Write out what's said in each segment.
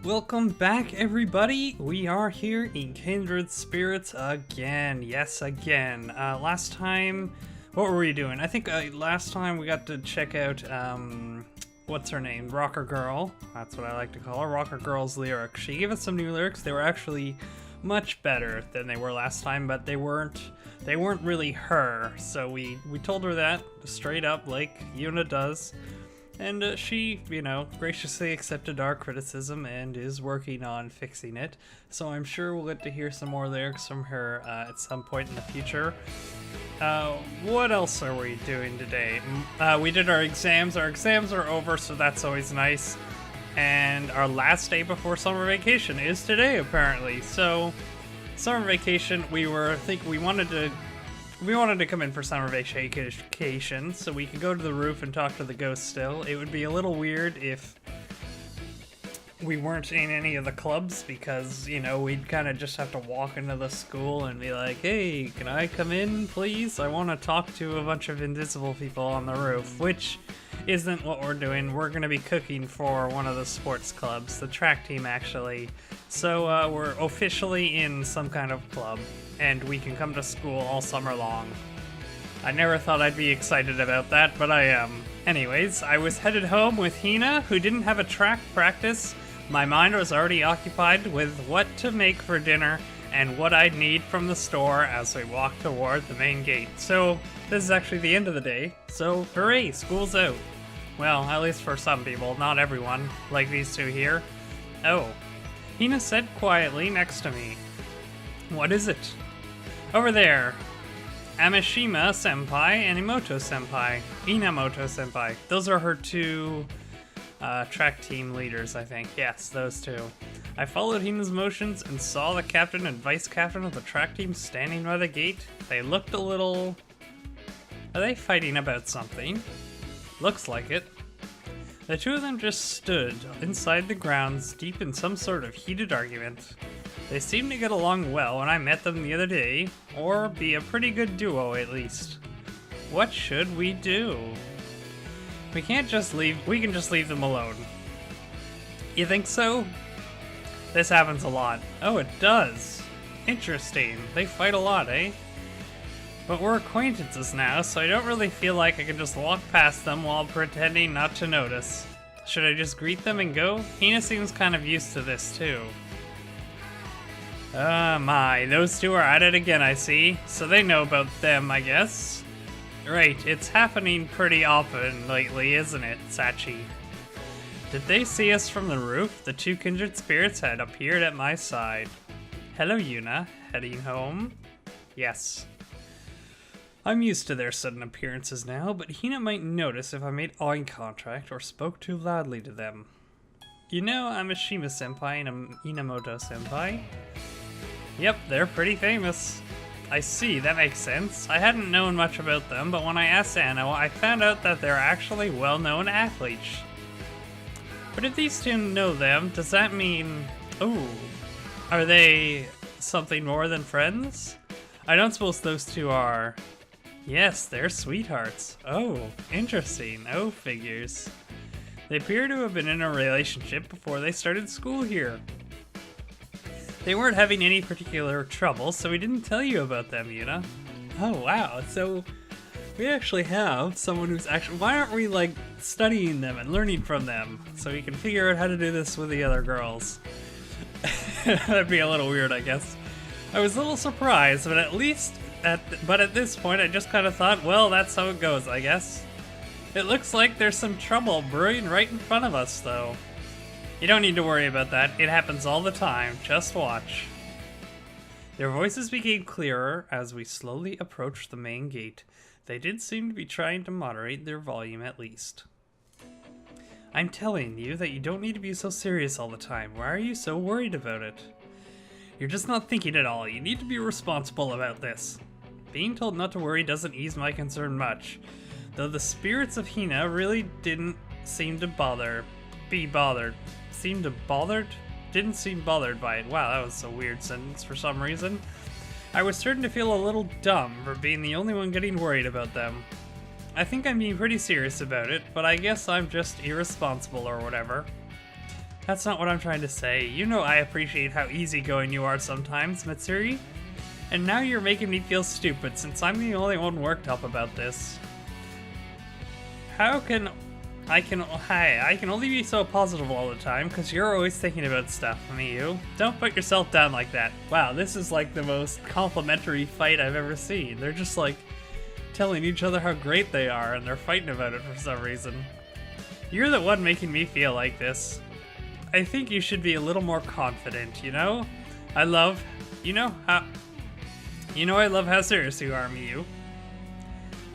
Welcome back, everybody. We are here in Kindred Spirits again. Yes, again. Last time, what were we doing? I think last time we got to check out, what's her name? Rocker Girl. That's what I like to call her. Rocker Girl's lyrics. She gave us some new lyrics. They were actually much better than they were last time, but they weren't really her. So we told her that straight up, like Yunas does. And she, graciously accepted our criticism and is working on fixing it. So I'm sure we'll get to hear some more lyrics from her at some point in the future. What else are we doing today? We did our exams. Our exams are over, so that's always nice. And our last day before summer vacation is today, apparently. So, summer vacation, we wanted to come in for summer vacation so we could go to the roof and talk to the ghost still. It would be a little weird if we weren't in any of the clubs because, we'd kind of just have to walk into the school and be like, hey, can I come in, please? I want to talk to a bunch of invisible people on the roof, which isn't what we're doing. We're going to be cooking for one of the sports clubs, the track team, actually. So we're officially in some kind of club, and we can come to school all summer long. I never thought I'd be excited about that, but I am. Anyways, I was headed home with Hina, who didn't have a track practice. My mind was already occupied with what to make for dinner and what I'd need from the store as we walked toward the main gate. So, this is actually the end of the day, so hooray, school's out. Well, at least for some people, not everyone, like these two here. Oh, Hina said quietly next to me. What is it? Over there. Amishima Senpai and Inamoto Senpai. Those are her two track team leaders, I think. Yes, those two. I followed Hina's motions and saw the captain and vice captain of the track team standing by the gate. They looked a little... Are they fighting about something? Looks like it. The two of them just stood inside the grounds, deep in some sort of heated argument. They seemed to get along well when I met them the other day, or be a pretty good duo at least. What should we do? We can just leave them alone. You think so? This happens a lot. Oh, it does. Interesting. They fight a lot, eh? But we're acquaintances now, so I don't really feel like I can just walk past them while pretending not to notice. Should I just greet them and go? Hina seems kind of used to this too. My, those two are at it again, I see. So they know about them, I guess. Right, it's happening pretty often lately, isn't it, Sachi? Did they see us from the roof? The two kindred spirits had appeared at my side. Hello, Yunas. Heading home? Yes. I'm used to their sudden appearances now, but Hina might notice if I made eye contact or spoke too loudly to them. Amishima Senpai and Inamoto Senpai? Yep, they're pretty famous. I see, that makes sense. I hadn't known much about them, but when I asked Anno, I found out that they're actually well-known athletes. But if these two know them, does that mean... Oh, are they something more than friends? I don't suppose those two are... Yes, they're sweethearts. Oh, interesting. Oh, figures. They appear to have been in a relationship before they started school here. They weren't having any particular trouble, so we didn't tell you about them, Yunas. Oh, wow. So we actually have someone who's actually... Why aren't we, studying them and learning from them so we can figure out how to do this with the other girls? That'd be a little weird, I guess. I was a little surprised, but at this point, I just kind of thought, well, that's how it goes, I guess. It looks like there's some trouble brewing right in front of us, though. You don't need to worry about that. It happens all the time. Just watch. Their voices became clearer as we slowly approached the main gate. They did seem to be trying to moderate their volume at least. I'm telling you that you don't need to be so serious all the time. Why are you so worried about it? You're just not thinking at all. You need to be responsible about this. Being told not to worry doesn't ease my concern much, though the spirits of Hina really didn't seem bothered by it. Wow, that was a weird sentence for some reason. I was starting to feel a little dumb for being the only one getting worried about them. I think I'm being pretty serious about it, but I guess I'm just irresponsible or whatever. That's not what I'm trying to say. You know I appreciate how easygoing you are sometimes, Mitsuri. And now you're making me feel stupid since I'm the only one worked up about this. I can only be so positive all the time because you're always thinking about stuff, Miyu. Don't put yourself down like that. Wow, this is like the most complimentary fight I've ever seen. They're just like telling each other how great they are and they're fighting about it for some reason. You're the one making me feel like this. I think you should be a little more confident, you know? I love how serious you are, Miyu.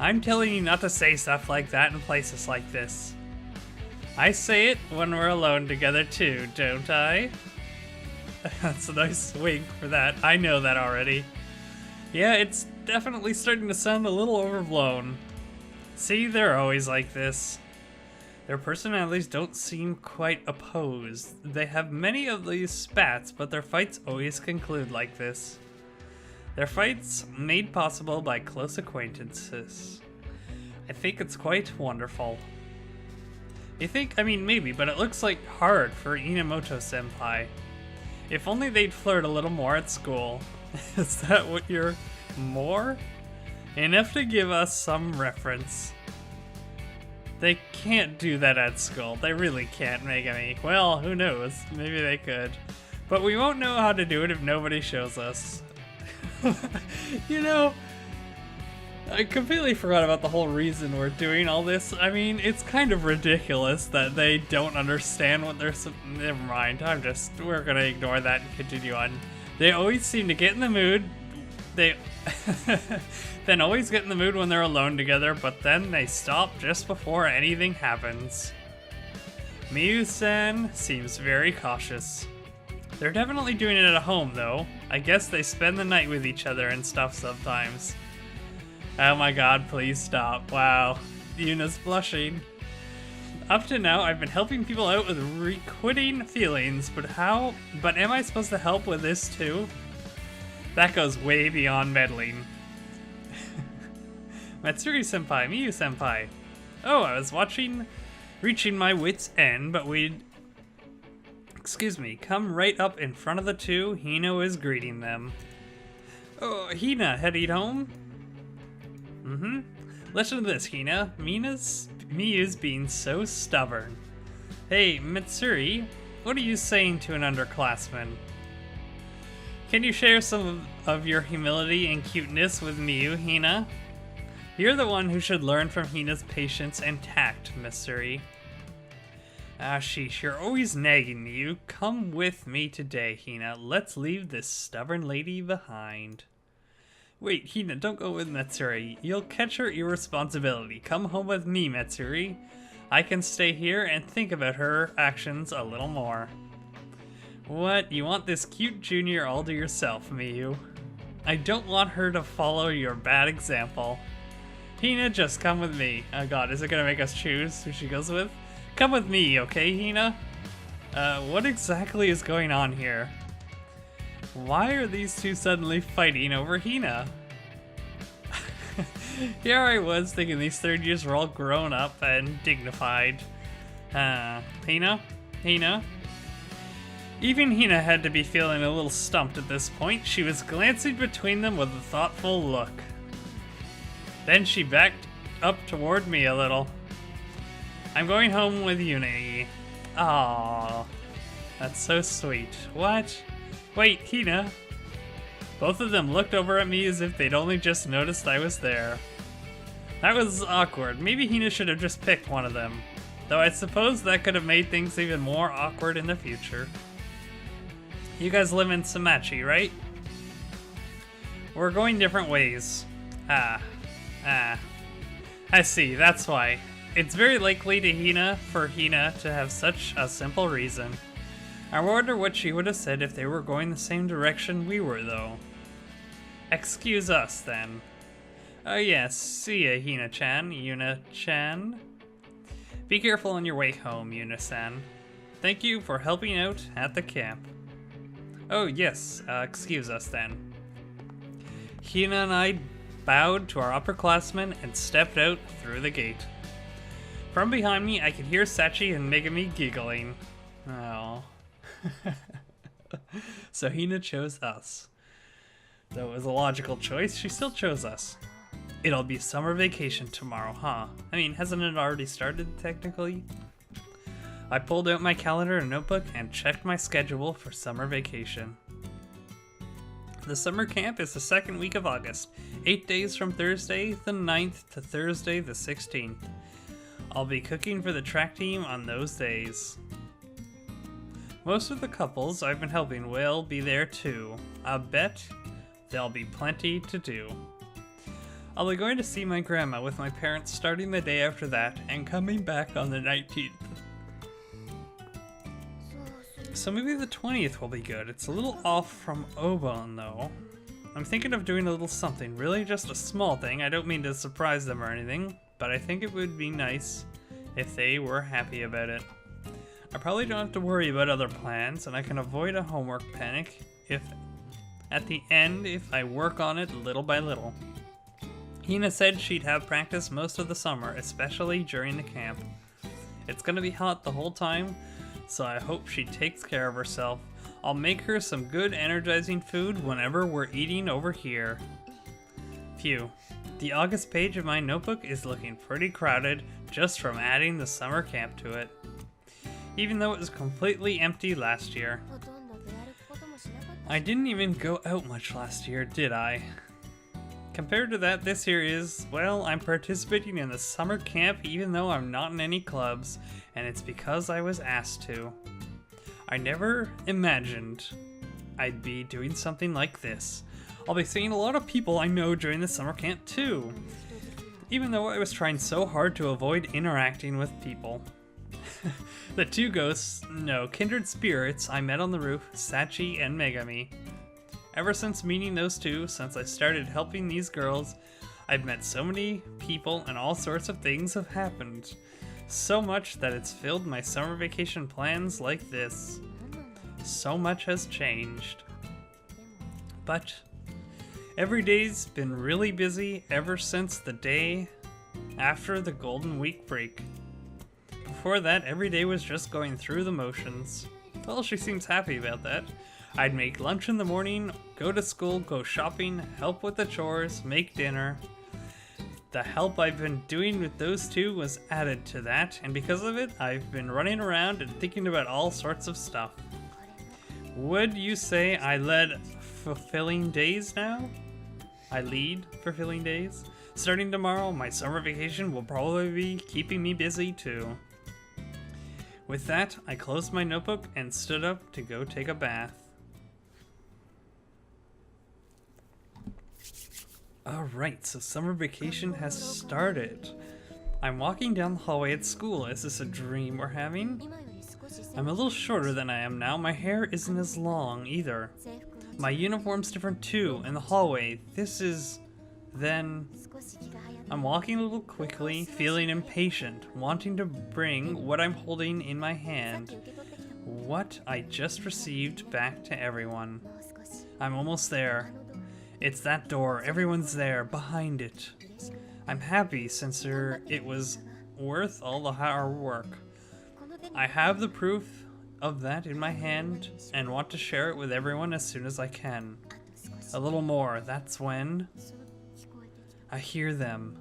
I'm telling you not to say stuff like that in places like this. I say it when we're alone together too, don't I? That's a nice wink for that. I know that already. Yeah, it's definitely starting to sound a little overblown. See, they're always like this. Their personalities don't seem quite opposed. They have many of these spats, but their fights always conclude like this. Their fights made possible by close acquaintances. I think it's quite wonderful. You think? I mean, maybe, but it looks like hard for Inamoto-senpai. If only they'd flirt a little more at school. Is that what you're... more? Enough to give us some reference. They can't do that at school. They really can't, Megami. Well, who knows? Maybe they could. But we won't know how to do it if nobody shows us. You know, I completely forgot about the whole reason we're doing all this. I mean, it's kind of ridiculous that they don't understand what they're... Never mind, we're gonna ignore that and continue on. They always seem to get in the mood. They then always get in the mood when they're alone together, but then they stop just before anything happens. Miyu-san seems very cautious. They're definitely doing it at home, though. I guess they spend the night with each other and stuff sometimes. Oh my god, please stop. Wow. Yuna's blushing. Up to now, I've been helping people out with requiting feelings, but am I supposed to help with this too? That goes way beyond meddling. Matsuri-senpai, Miyu-senpai. Oh, I was reaching my wit's end, but excuse me, come right up in front of the two. Hina is greeting them. Oh, Hina, heading home? Mm-hmm. Listen to this, Hina. Miyu's being so stubborn. Hey, Mitsuri, what are you saying to an underclassman? Can you share some of your humility and cuteness with Miyu, Hina? You're the one who should learn from Hina's patience and tact, Mitsuri. Ah, sheesh, you're always nagging me. You come with me today, Hina. Let's leave this stubborn lady behind. Wait, Hina, don't go with Mitsuri. You'll catch her irresponsibility. Come home with me, Mitsuri. I can stay here and think about her actions a little more. What? You want this cute junior all to yourself, Miyu? I don't want her to follow your bad example. Hina, just come with me. Oh god, is it gonna make us choose who she goes with? Come with me, okay, Hina? What exactly is going on here? Why are these two suddenly fighting over Hina? Here I was thinking these third years were all grown up and dignified. Hina? Even Hina had to be feeling a little stumped at this point. She was glancing between them with a thoughtful look. Then she backed up toward me a little. I'm going home with Yuna. Aww. That's so sweet. What? Wait, Hina. Both of them looked over at me as if they'd only just noticed I was there. That was awkward. Maybe Hina should have just picked one of them. Though I suppose that could have made things even more awkward in the future. You guys live in Samachi, right? We're going different ways. I see, that's why. It's very likely for Hina to have such a simple reason. I wonder what she would have said if they were going the same direction we were, though. Excuse us, then. Oh yes, see ya, Hina-chan, Yuna-chan. Be careful on your way home, Yuna-san. Thank you for helping out at the camp. Oh yes, excuse us then. Hina and I bowed to our upperclassmen and stepped out through the gate. From behind me, I could hear Sachi and Megami giggling. Oh. So Hina chose us. Though it was a logical choice, she still chose us. It'll be summer vacation tomorrow, huh? I mean, hasn't it already started, technically? I pulled out my calendar and notebook and checked my schedule for summer vacation. The summer camp is the second week of August, 8 days from Thursday the 9th to Thursday the 16th. I'll be cooking for the track team on those days. Most of the couples I've been helping will be there too. I'll bet there'll be plenty to do. I'll be going to see my grandma with my parents starting the day after that and coming back on the 19th. So maybe the 20th will be good. It's a little off from Obon though. I'm thinking of doing a little something, really just a small thing. I don't mean to surprise them or anything, but I think it would be nice if they were happy about it. I probably don't have to worry about other plans, and I can avoid a homework panic at the end if I work on it little by little. Hina said she'd have practice most of the summer, especially during the camp. It's gonna be hot the whole time, so I hope she takes care of herself. I'll make her some good energizing food whenever we're eating over here. Phew. The August page of my notebook is looking pretty crowded just from adding the summer camp to it. Even though it was completely empty last year. I didn't even go out much last year, did I? Compared to that, this year is, well, I'm participating in the summer camp even though I'm not in any clubs, and it's because I was asked to. I never imagined I'd be doing something like this. I'll be seeing a lot of people I know during the summer camp too, even though I was trying so hard to avoid interacting with people. The two ghosts, no, kindred spirits I met on the roof, Sachi and Megami. Ever since meeting those two, since I started helping these girls, I've met so many people and all sorts of things have happened. So much that it's filled my summer vacation plans like this. So much has changed. But every day's been really busy ever since the day after the Golden Week break. Before that, every day was just going through the motions. Well, she seems happy about that. I'd make lunch in the morning, go to school, go shopping, help with the chores, make dinner. The help I've been doing with those two was added to that, and because of it, I've been running around and thinking about all sorts of stuff. Would you say I led fulfilling days now? I lead fulfilling days? Starting tomorrow, my summer vacation will probably be keeping me busy too. With that, I closed my notebook and stood up to go take a bath. Alright, so summer vacation has started. I'm walking down the hallway at school. Is this a dream we're having? I'm a little shorter than I am now. My hair isn't as long either. My uniform's different too. In the hallway, this is... then... I'm walking a little quickly, feeling impatient, wanting to bring what I'm holding in my hand, what I just received, back to everyone. I'm almost there. It's that door. Everyone's there, behind it. I'm happy since it was worth all the hard work. I have the proof of that in my hand and want to share it with everyone as soon as I can. A little more, that's when... I hear them.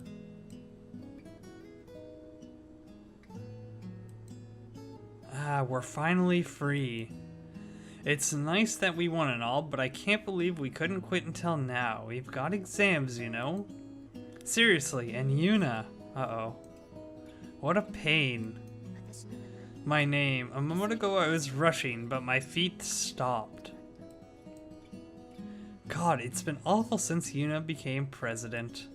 We're finally free. It's nice that we won and all, but I can't believe we couldn't quit until now. We've got exams, you know? Seriously, and Yuna. Uh-oh. What a pain. My name. A moment ago I was rushing, but my feet stopped. God, it's been awful since Yuna became president.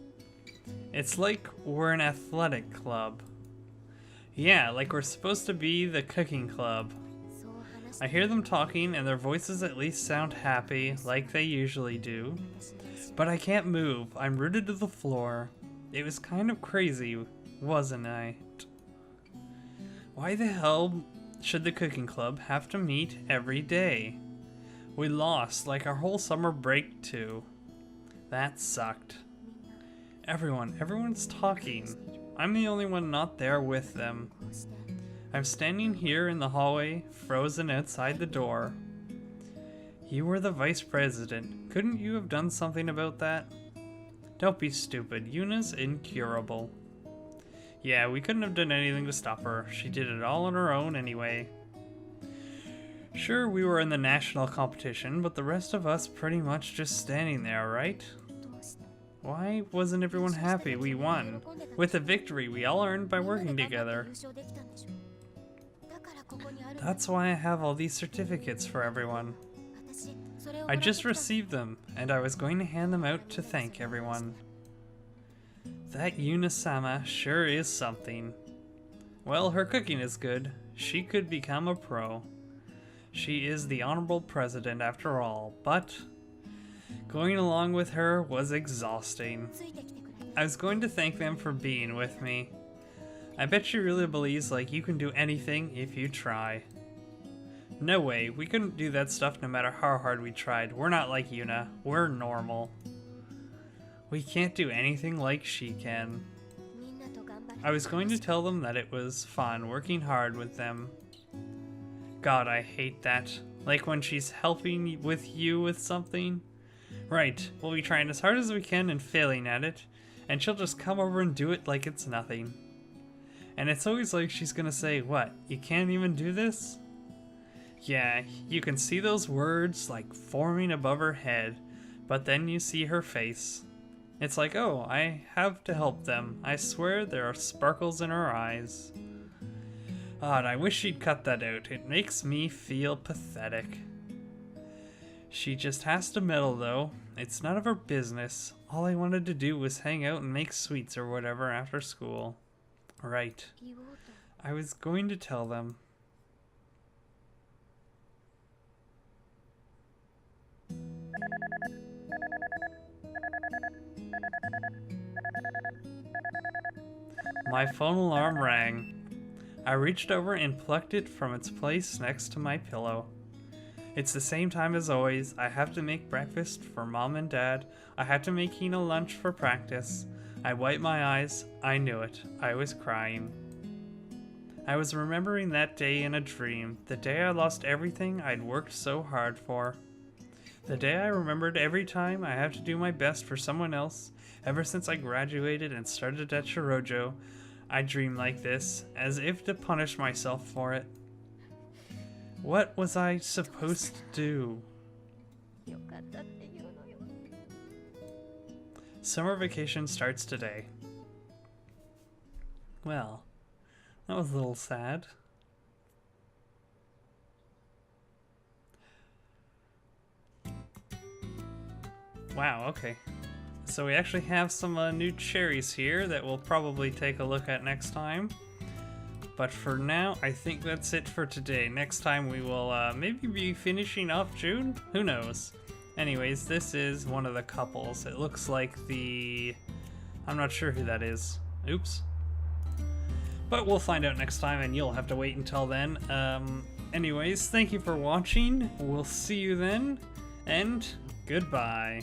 It's like we're an athletic club. Yeah, like we're supposed to be the cooking club. I hear them talking and their voices at least sound happy, like they usually do. But I can't move. I'm rooted to the floor. It was kind of crazy, wasn't I? Why the hell should the cooking club have to meet every day? We lost, like our whole summer break too. That sucked. Everyone's talking. I'm the only one not there with them. I'm standing here in the hallway, frozen outside the door. You were the vice president. Couldn't you have done something about that? Don't be stupid. Yuna's incurable. Yeah, we couldn't have done anything to stop her. She did it all on her own anyway. Sure, we were in the national competition, but the rest of us pretty much just standing there, right? Why wasn't everyone happy we won? With a victory we all earned by working together. That's why I have all these certificates for everyone. I just received them, and I was going to hand them out to thank everyone. That Yunas-sama sure is something. Well, her cooking is good. She could become a pro. She is the honorable president after all, but going along with her was exhausting. I was going to thank them for being with me. I bet she really believes like you can do anything if you try. No way, we couldn't do that stuff no matter how hard we tried. We're not like Yuna, we're normal. We can't do anything like she can. I was going to tell them that it was fun working hard with them. God, I hate that. Like when she's helping with you with something. Right, we'll be trying as hard as we can and failing at it, and she'll just come over and do it like it's nothing. And it's always like she's gonna say, what, you can't even do this? Yeah, you can see those words like forming above her head, but then you see her face. It's like, oh, I have to help them. I swear there are sparkles in her eyes. God, I wish she'd cut that out. It makes me feel pathetic. She just has to meddle though. It's none of her business. All I wanted to do was hang out and make sweets or whatever after school. Right. I was going to tell them. My phone alarm rang. I reached over and plucked it from its place next to my pillow. It's the same time as always. I have to make breakfast for Mom and Dad. I had to make Hina lunch for practice. I wiped my eyes. I knew it. I was crying. I was remembering that day in a dream, the day I lost everything I'd worked so hard for. The day I remembered every time I have to do my best for someone else. Ever since I graduated and started at Shirojo, I dream like this, as if to punish myself for it. What was I supposed to do? Summer vacation starts today. Well, that was a little sad. Wow, okay. So we actually have some new cherries here that we'll probably take a look at next time. But for now, I think that's it for today. Next time we will maybe be finishing off June? Who knows? Anyways, this is one of the couples. It looks like the... I'm not sure who that is. Oops. But we'll find out next time, and you'll have to wait until then. Anyways, thank you for watching. We'll see you then, and goodbye.